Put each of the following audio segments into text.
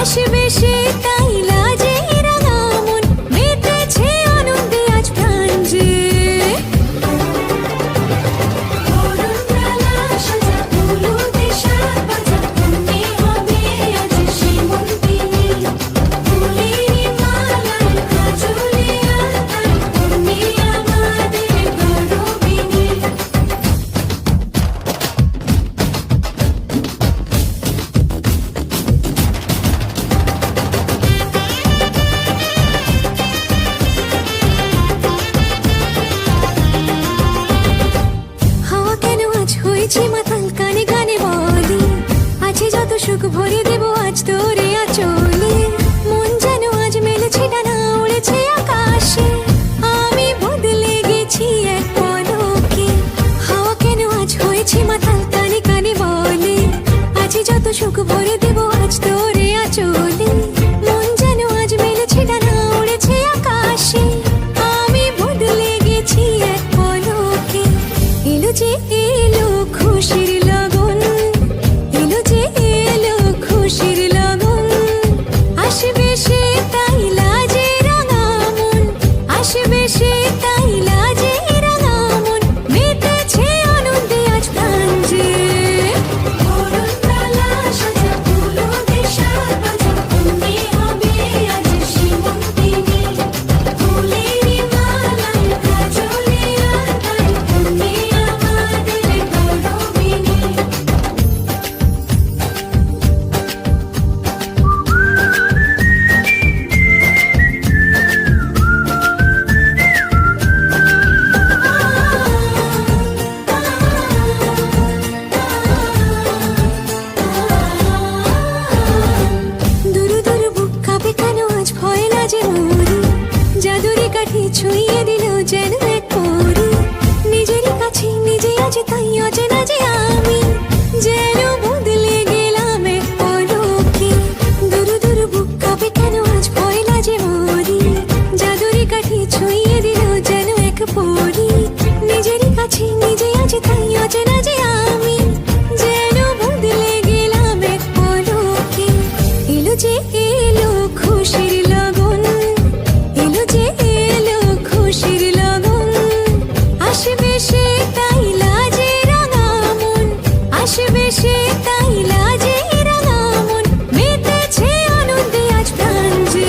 আসবে সে তাই লাজে রাঙা মন মেতেছে আনন্দে আজ প্রাণ যে মাতাল কানে কানে বলি আছে যত সুখ ভরে দেব আজ তোরে আচলে মন যেন আজ মেলেছে ডানা উড়েছে আকাশে আমি বদলে গেছি এক পলকে হাওয়া কেন আজ হয়েছে মাতাল কানে কানে বলে আছে যত সুখ ভরে দেব আজ তোরে আচলে মন যেন আজ মেলেছে ডানা উড়েছে আকাশে আমি বদলে গেছি এক পলকে এলো যে এলো খুশির লগন এলো যে এলো খুশির লগন আসবে সে তাই লাজে রাঙা মন আসবে সে তাই লাজে রাঙা মন মেতেছে আনন্দে আজ প্রাণ যে ছুঁয়ে দিল যেন এক পরি নিজেরই কাছে নিজে আছে তাই অচেনা যে আমি যেন বদলে গেলাম এক পলকে দূর দূর বুক কাঁপে কেন আজ ভয় লাজে মরি জাদুরি কাঠি ছুঁয়ে দিল যেন এক পরি নিজেরই কাছে নিজে আছে তাই অচেনা যে আমি যেন বদলে গেলাম এক পলকে এলো যে এলো খুশির লগন এলো যে খুশির লগন আসবে সে তাই লাজে রাঙা মন আসবে সে তাই লাজে রাঙা মন মেতেছে আনন্দে আজ প্রাণ যে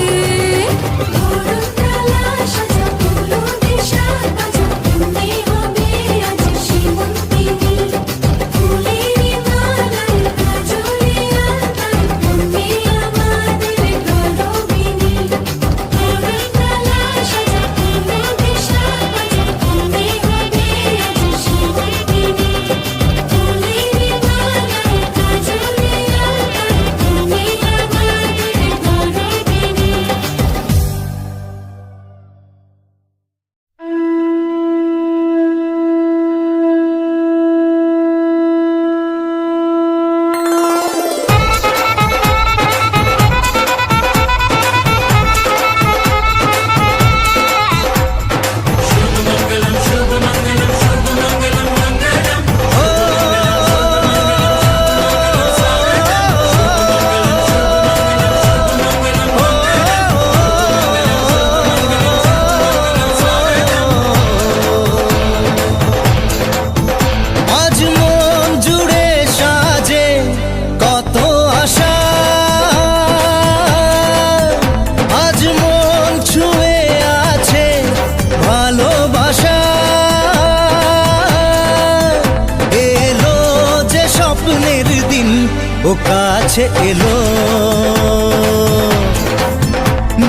ও কাছে এলো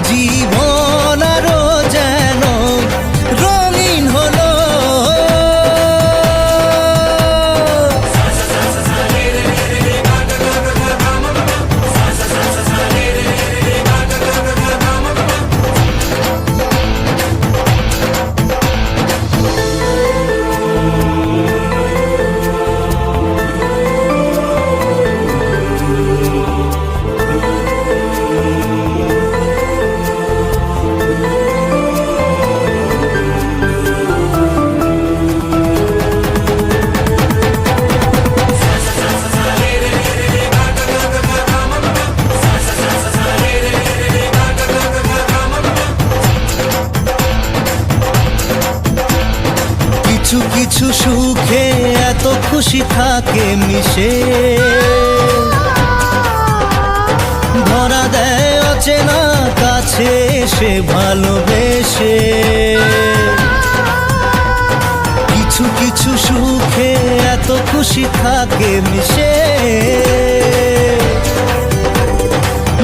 জীবন আরো যেন রঙিন হলো কিছু কিছু সুখে এত খুশি থাকে মিশে, ধরা দেয় অচেনা কাছে এসে ভালোবেসে। কিছু কিছু সুখে এত খুশি থাকে মিশে,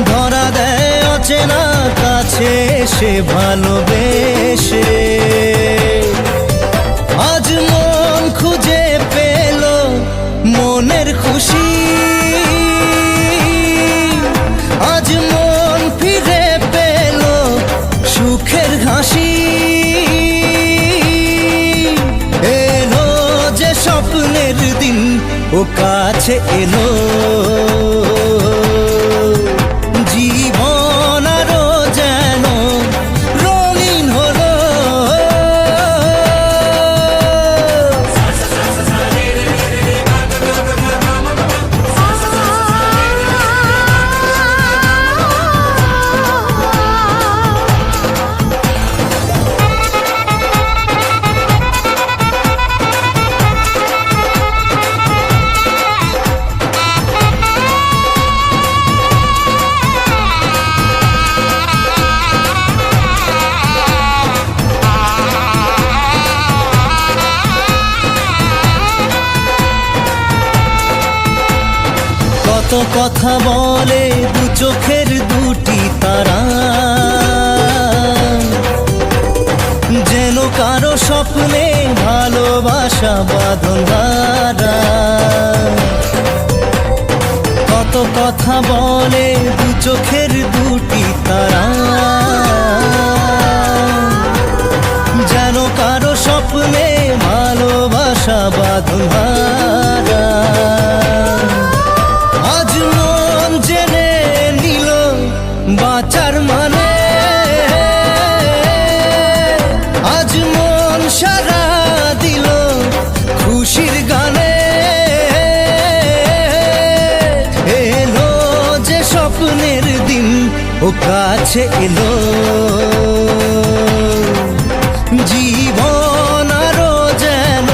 ধরা দেয় অচেনা কাছে এসে ভালোবেসে। আজ মন খুঁজে পেল মনের খুশি, আজ মন ফিরে পেল সুখের হাসি। এলো যে স্বপ্নের দিন ও কাছে এলো, জীবন আরো যেন রঙিন হলো। কত কথা বলে দু চোখের দুটি তারা, যেন কারো স্বপ্নে ভালোবাসা বাঁধন হারা। কত কথা বলে দু চোখের দুটি তারা, যেন কারো স্বপ্নে ভালোবাসা বাঁধন হারা। আজ মন জেনে নিল বাঁচার মানে, আজ মন সারা দিল খুশির গানে। এলো যে স্বপ্নের দিন ও কাছে এলো, জীবন আরো যেন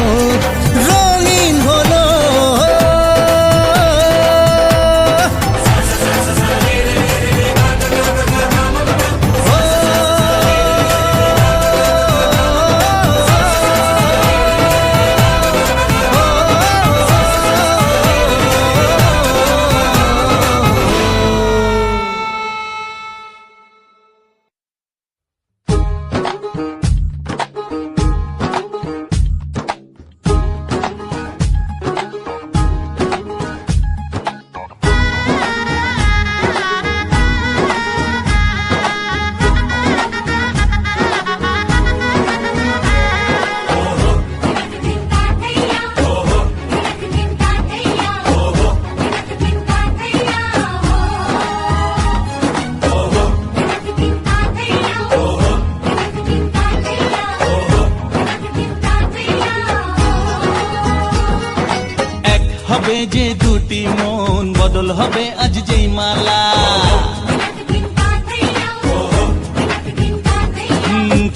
রঙিন হলো। হবে যে দুটি মন, বদল হবে আজ যেই মালা।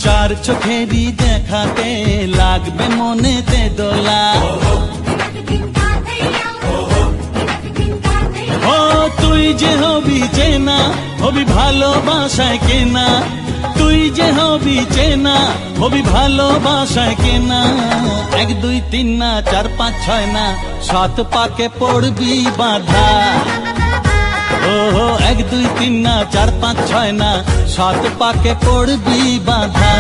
চার চোখেরই দেখাতে লাগবে মনেতে দোলা। ও তুই যে হবি চেনা, হবি ভালোবাসায় কেনা। তুই যে হবি চেনা, হবি ভালোবাসায় কেনা। 1 2 3 না 4 5 6 না 7 পাকে পড়বি বাঁধা। ও 1 2 3 না 4 5 6 না 7 পাকে পড়বি বাঁধা।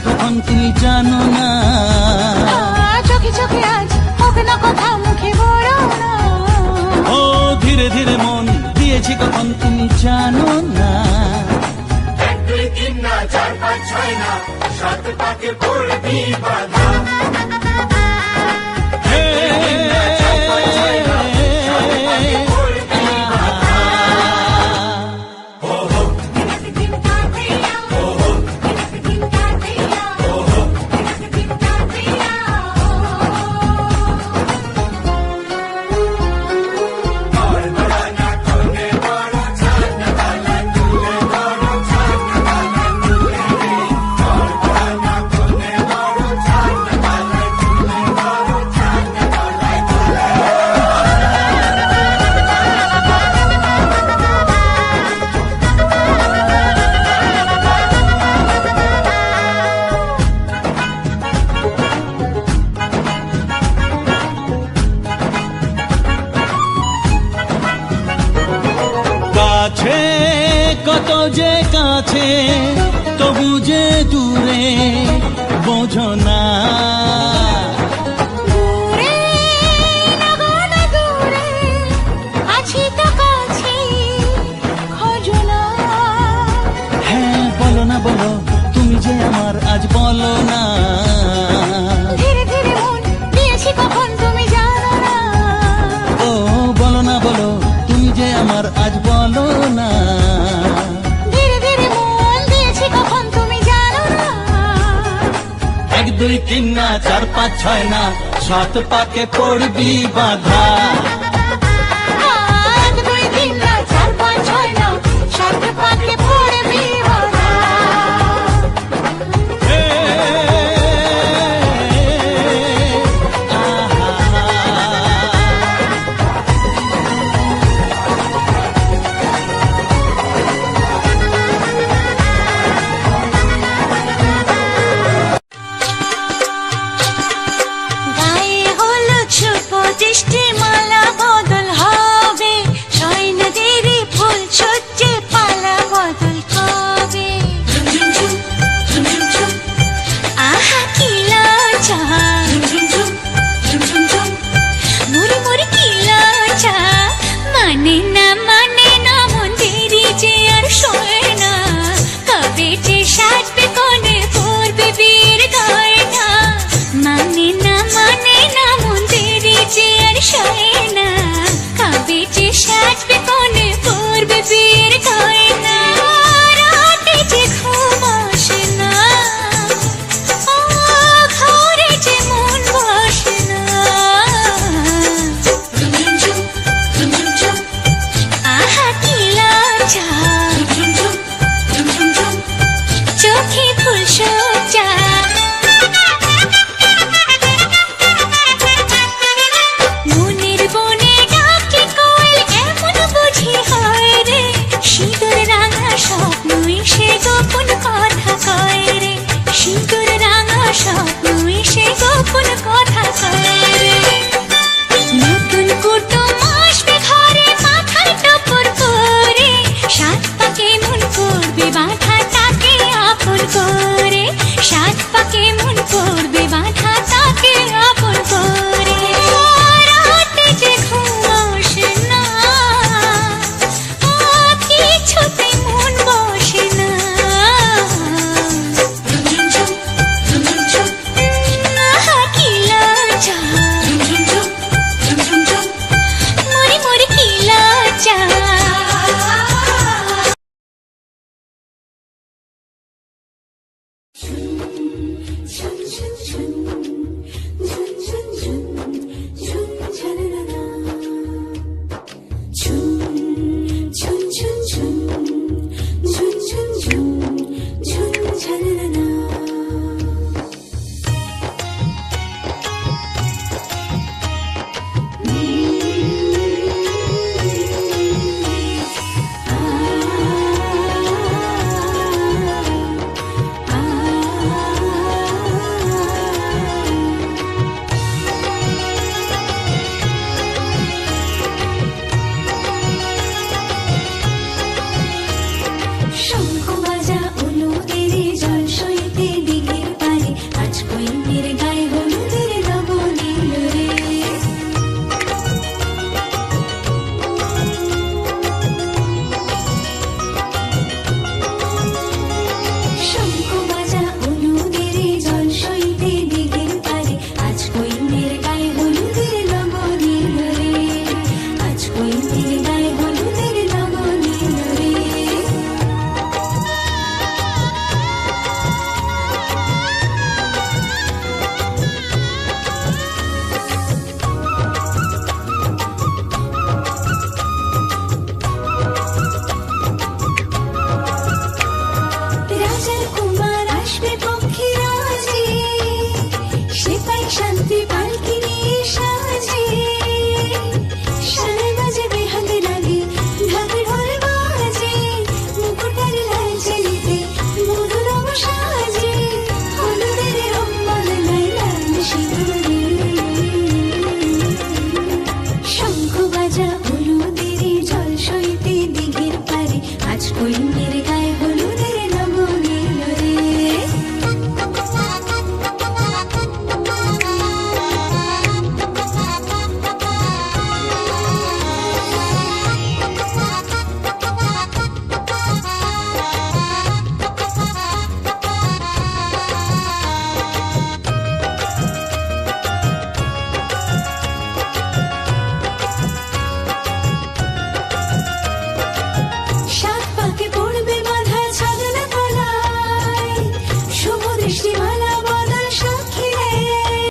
কখন তুমি জানো না। চোখে চোখে আজ হোক না কথা মুখে বড় না। ও ধীরে ধীরে মন দিয়েছি কখন তুমি জানো না। 1 2 3 না 4 5 6 না 7 পাকে পড়বি বাধা। কাছে কত যে কাছে তবু যে দূরে বোঝো না। দূরে না গো না দূরে আছি তো কাছে খোঁজো না। হ্যাঁ বলো না বলো তুমি যে আমার আজ বলো না। ধীরে ধীরে মন দিয়েছি কখন তুমি জানো না। ও বলো না বলো তুমি যে আমার আজ বলো না। ধীরে ধীরে মন দিয়েছি কখন তুমি জানো না। 1 2 3 না 4 5 6 না 7 পাকে পড়বি বাধা। 1 2 3 না 4 5 6 না 7 পাকে পড়বি বাধা। গায়ে হলো ছোট দৃষ্টি মালা বদল হবে। সৈন্যদেরই ফুল ছুটছে পালা বদল কবে। আহা কি লজ্জা মুড়ি মুড়ি কি লজ্জা। মানে না মন্দিরি যে আর শোয় না। কবে যে সাজবে কোণে পড়বে বীর গয়না। মানে না মন্দিরি যে আর শোয় না। কবে যে সাজবে